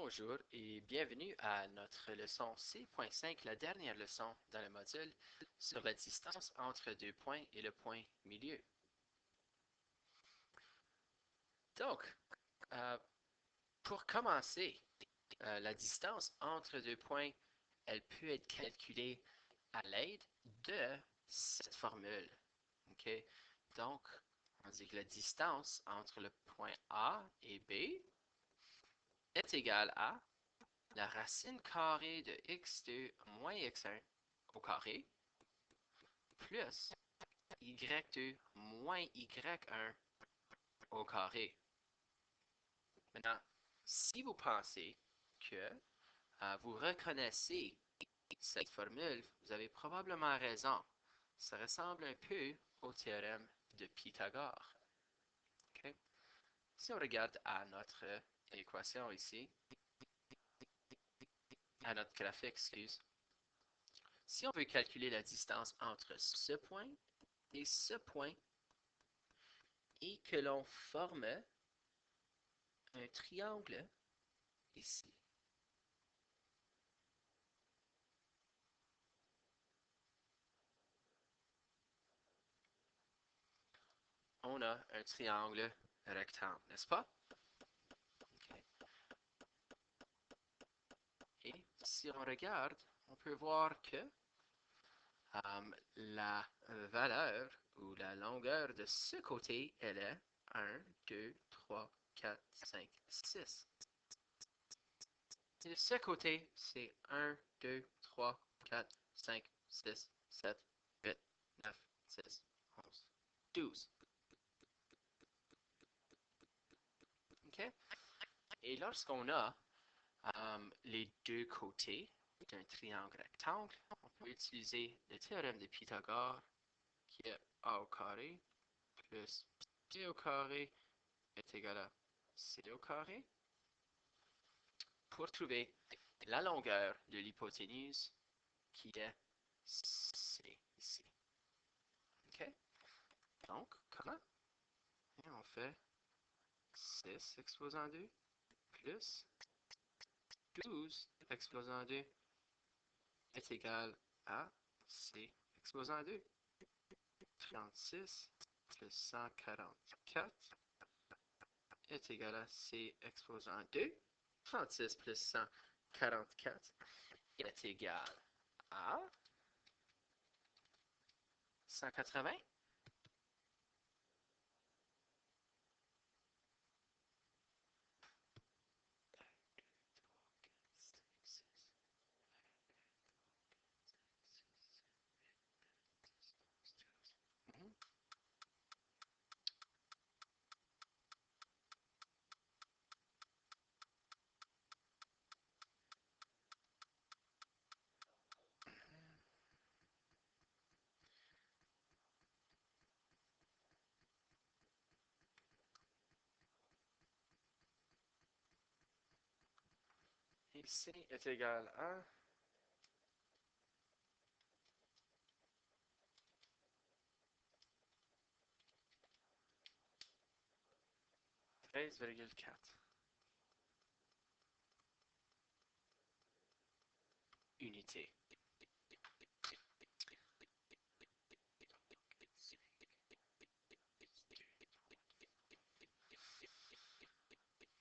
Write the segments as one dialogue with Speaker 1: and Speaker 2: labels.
Speaker 1: Bonjour et bienvenue à notre leçon C.5, la dernière leçon dans le module sur la distance entre deux points et le point milieu. Donc, euh, pour commencer, la distance entre deux points, elle peut être calculée à l'aide de cette formule. Okay? Donc, on dit que la distance entre le point A et B est égale à la racine carrée de x2 moins x1 au carré plus y2 moins y1 au carré. Maintenant, si vous pensez que vous reconnaissez cette formule, vous avez probablement raison. Ça ressemble un peu au théorème de Pythagore. Okay? Si on regarde à notre équation ici, à notre graphique, excuse, si on veut calculer la distance entre ce point et ce point, et que l'on forme un triangle ici. On a un triangle rectangle, n'est-ce pas? Okay. Et si on regarde, on peut voir que la valeur ou la longueur de ce côté, elle est 1, 2, 3, 4, 5, 6. Et de ce côté, c'est 1, 2, 3, 4, 5, 6, 7, 8, 9, 10, 11, 12. Okay? Et lorsqu'on a les deux côtés d'un triangle rectangle, on peut utiliser le théorème de Pythagore qui est a au carré plus b au carré est égal à c au carré pour trouver la longueur de l'hypoténuse qui est c ici. OK? Donc, comment? Et on fait 6 exposant 2 plus 12 exposant 2 est égal à c exposant 2. 36 plus 144 est égal à c exposant 2. 36 plus 144 est égal à 180. Et c est égal à 13,4 unités.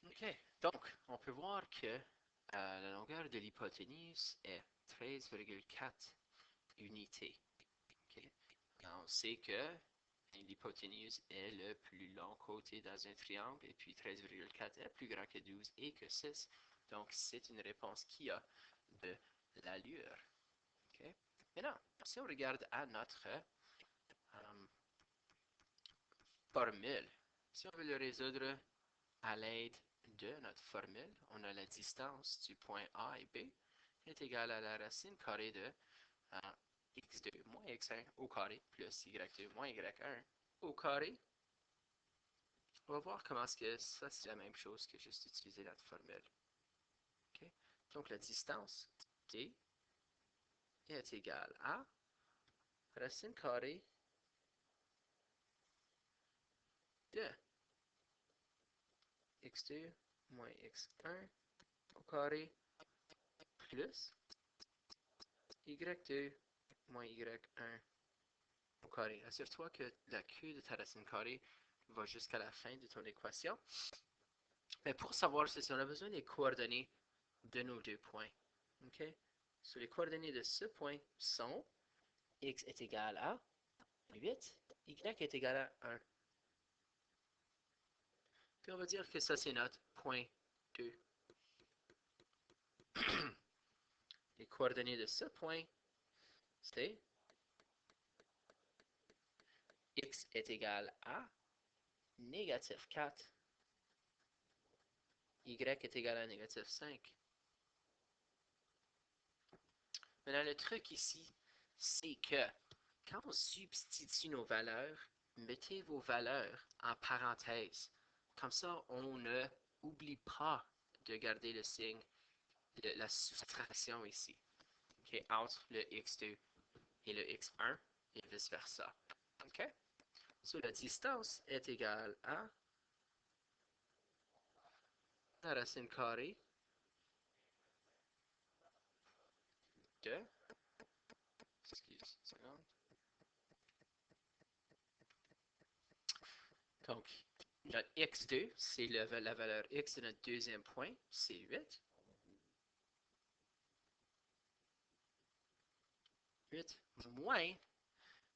Speaker 1: OK. Donc, on peut voir que la longueur de l'hypoténuse est 13,4 unités. Okay. On sait que l'hypoténuse est le plus long côté dans un triangle, et puis 13,4 est plus grand que 12 et que 6. Donc, c'est une réponse qui a de l'allure. Okay. Maintenant, si on regarde à notre formule, si on veut le résoudre à l'aide de notre formule, on a la distance du point A et B est égale à la racine carrée de x2 moins x1 au carré plus y2 moins y1 au carré. On va voir comment est-ce que ça, c'est la même chose que juste utiliser notre formule. Okay? Donc, la distance D est égale à racine carrée de x2 moins x1 au carré plus y2 moins y1 au carré. Assure-toi que la queue de ta racine carrée va jusqu'à la fin de ton équation. Mais pour savoir ceci, on a besoin des coordonnées de nos deux points. OK? So, les coordonnées de ce point sont x est égal à 8, y est égal à 1. Puis on va dire que ça, c'est notre point 2. Les coordonnées de ce point, c'est x est égal à négatif 4, y est égal à négatif 5. Maintenant, le truc ici, c'est que quand on substitue nos valeurs, mettez vos valeurs en parenthèse. Comme ça, on ne oublie pas de garder le signe, la soustraction ici, okay, entre le x2 et le x1 et vice-versa. OK? So, la distance est égale à la racine carrée de, excuse, une seconde. Donc, notre x2, c'est la valeur x de notre deuxième point, c'est 8. 8 moins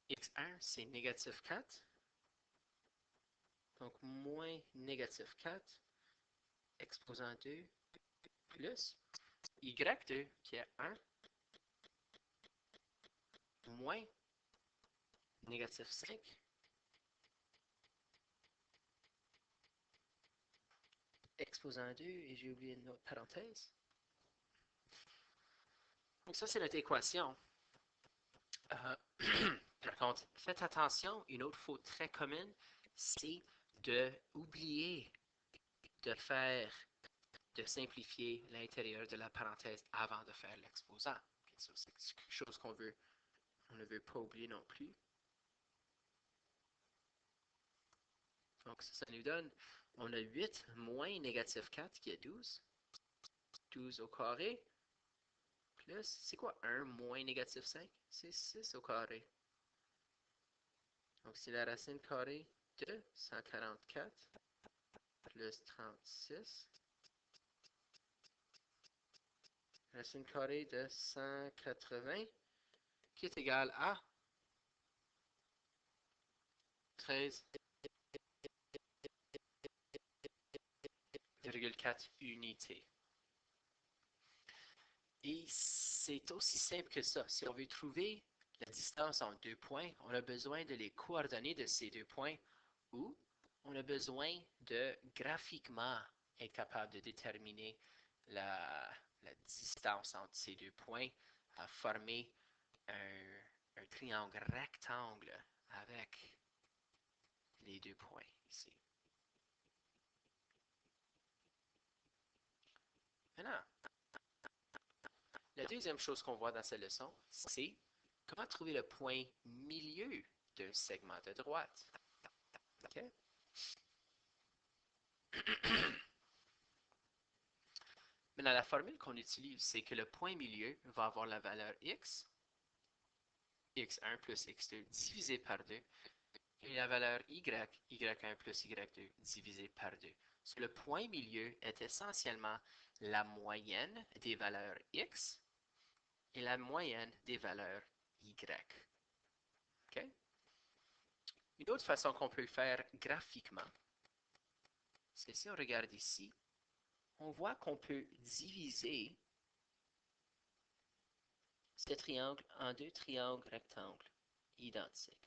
Speaker 1: x1, c'est négatif 4. Donc, moins négatif 4, exposant 2, plus y2, qui est 1, moins négatif 5, exposant 2, et j'ai oublié une autre parenthèse. Donc, ça, c'est notre équation. Par contre, faites attention, une autre faute très commune, c'est d'oublier de simplifier l'intérieur de la parenthèse avant de faire l'exposant. Okay, so c'est quelque chose qu'on ne veut pas oublier non plus. Donc, ça nous donne, on a 8 moins négatif 4 qui est 12. 12 au carré, plus, c'est quoi 1 moins négatif 5? C'est 6 au carré. Donc, c'est la racine carrée de 144 plus 36. Racine carrée de 180 qui est égale à 13,4 unités. Et c'est aussi simple que ça. Si on veut trouver la distance entre deux points, on a besoin de les coordonnées de ces deux points ou on a besoin de graphiquement être capable de déterminer la distance entre ces deux points à former un triangle rectangle avec les deux points ici. Maintenant, la deuxième chose qu'on voit dans cette leçon, c'est comment trouver le point milieu d'un segment de droite. Okay? Maintenant, la formule qu'on utilise, c'est que le point milieu va avoir la valeur x, x1 plus x2 divisé par 2, et la valeur y, y1 plus y2 divisé par 2. So, le point milieu est essentiellement la moyenne des valeurs x et la moyenne des valeurs y. Okay? Une autre façon qu'on peut le faire graphiquement, c'est si on regarde ici, on voit qu'on peut diviser ce triangle en deux triangles rectangles identiques.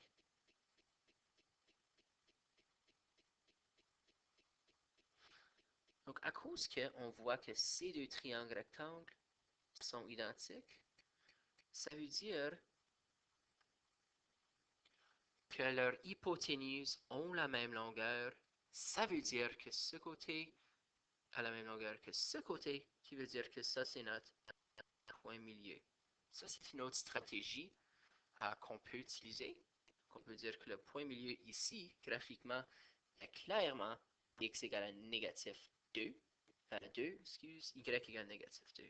Speaker 1: Donc, à cause qu'on voit que ces deux triangles rectangles sont identiques, ça veut dire que leurs hypoténuses ont la même longueur. Ça veut dire que ce côté a la même longueur que ce côté, qui veut dire que ça, c'est notre point milieu. Ça, c'est une autre stratégie qu'on peut utiliser. On peut dire que le point milieu ici, graphiquement, est clairement x égale à négatif 2. 2, excuse, y égale négatif 2.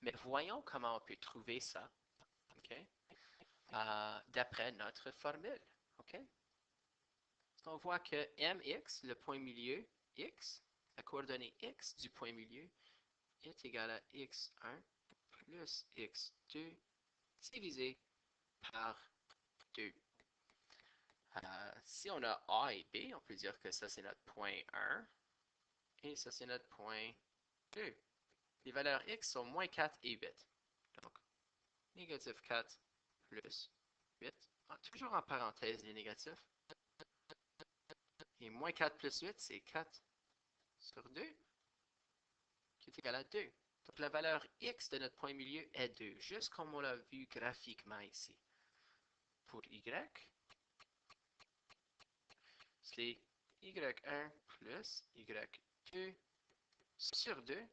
Speaker 1: Mais voyons comment on peut trouver ça, OK? D'après notre formule, OK? On voit que mx, le point milieu, x, la coordonnée x du point milieu, est égal à x1 plus x2 divisé par 2. Si on a A et B, on peut dire que ça c'est notre point 1 et ça c'est notre point 2. Les valeurs x sont moins 4 et 8. Donc, négatif 4 plus 8. Toujours en parenthèse les négatifs. Et moins 4 plus 8, c'est 4 sur 2, qui est égal à 2. Donc la valeur x de notre point milieu est 2, juste comme on l'a vu graphiquement ici. Pour y, c'est y1 plus y2 sur 2.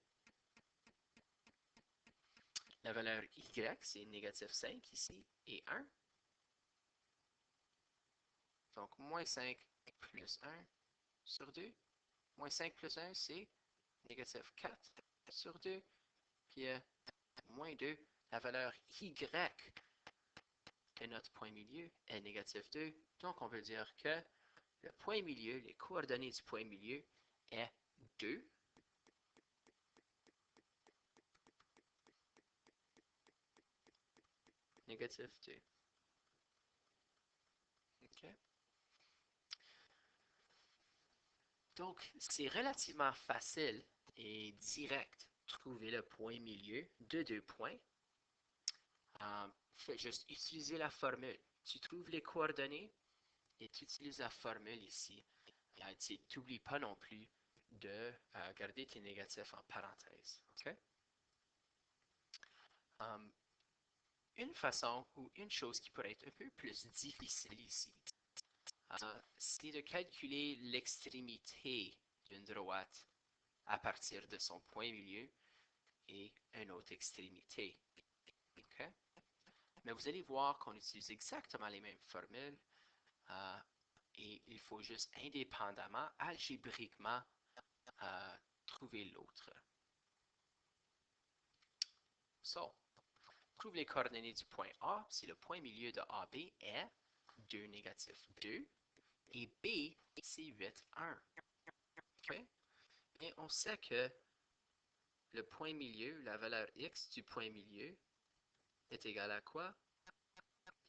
Speaker 1: La valeur y, c'est négatif 5 ici, et 1. Donc, moins 5 plus 1 sur 2. Moins 5 plus 1, c'est négatif 4 sur 2. Puis, moins 2, la valeur y de notre point milieu est négatif 2. Donc, on veut dire que le point milieu, les coordonnées du point milieu est 2. Négatif 2. OK? Donc, c'est relativement facile et direct de trouver le point milieu de deux points. Fais juste utiliser la formule. Tu trouves les coordonnées et tu utilises la formule ici. Tu n'oublies pas non plus de garder tes négatifs en parenthèse. OK? Une façon ou une chose qui pourrait être un peu plus difficile ici, c'est de calculer l'extrémité d'une droite à partir de son point milieu et une autre extrémité. OK? Mais vous allez voir qu'on utilise exactement les mêmes formules et il faut juste indépendamment, algébriquement, trouver l'autre. So, trouve les coordonnées du point A si le point milieu de AB est 2, négatif 2 et B, c'est 8, 1. OK? Et on sait que le point milieu, la valeur x du point milieu, est égal à quoi?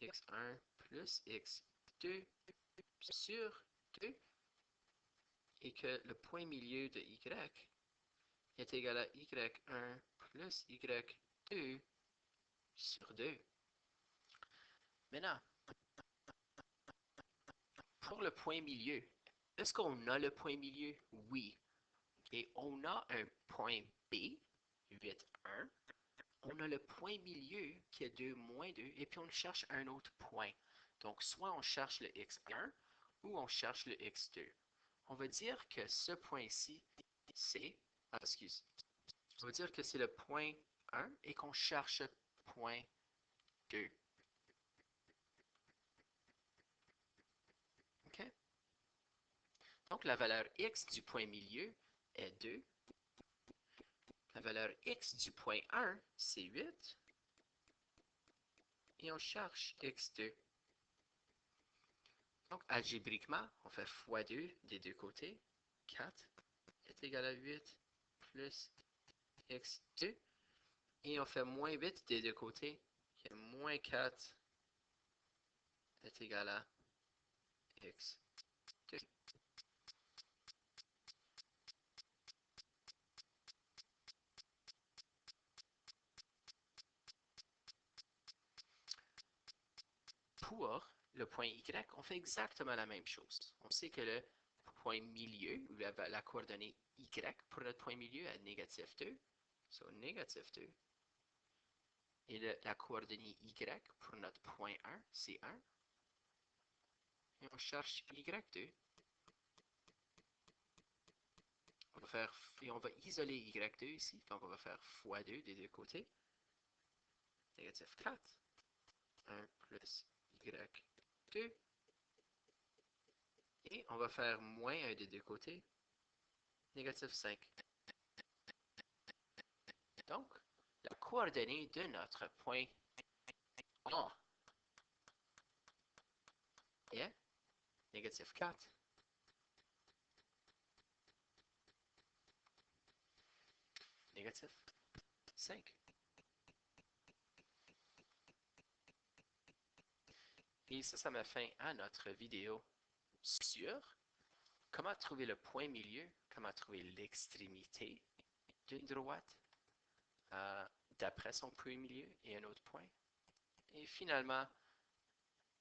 Speaker 1: x1 plus x2 sur 2. Et que le point milieu de y est égal à y1 plus y2 sur 2. Maintenant, pour le point milieu, est-ce qu'on a le point milieu? Oui. Et on a un point B, 8, 1. On a le point milieu qui est 2, moins 2, et puis on cherche un autre point. Donc, soit on cherche le x1 ou on cherche le x2. On va dire que ce point-ci, c'est... excuse. On va dire que c'est le point 1 et qu'on cherche point 2. OK? Donc, la valeur x du point milieu est 2. La valeur x du point 1, c'est 8. Et on cherche x2. Donc, algébriquement, on fait x2 des deux côtés. 4 est égal à 8 plus x2. Et on fait moins 8 des deux côtés. Et moins 4 est égal à x2. Pour le point y, on fait exactement la même chose. On sait que le point milieu, ou la coordonnée y pour notre point milieu est négatif 2. So, négatif 2. Et la coordonnée y pour notre point 1, c'est 1. Et on cherche y2. Et on va isoler y2 ici. Donc, on va faire x2 des deux côtés. Négatif 4. 1 plus y2. Et on va faire moins 1 des deux côtés. négatif 5. Donc, la coordonnée de notre point A est négatif 4. Négatif 5. Et ça met fin à notre vidéo sur comment trouver le point milieu, comment trouver l'extrémité d'une droite d'après son point milieu et un autre point. Et finalement,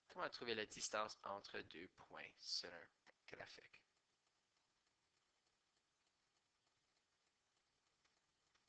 Speaker 1: comment trouver la distance entre deux points sur un graphique.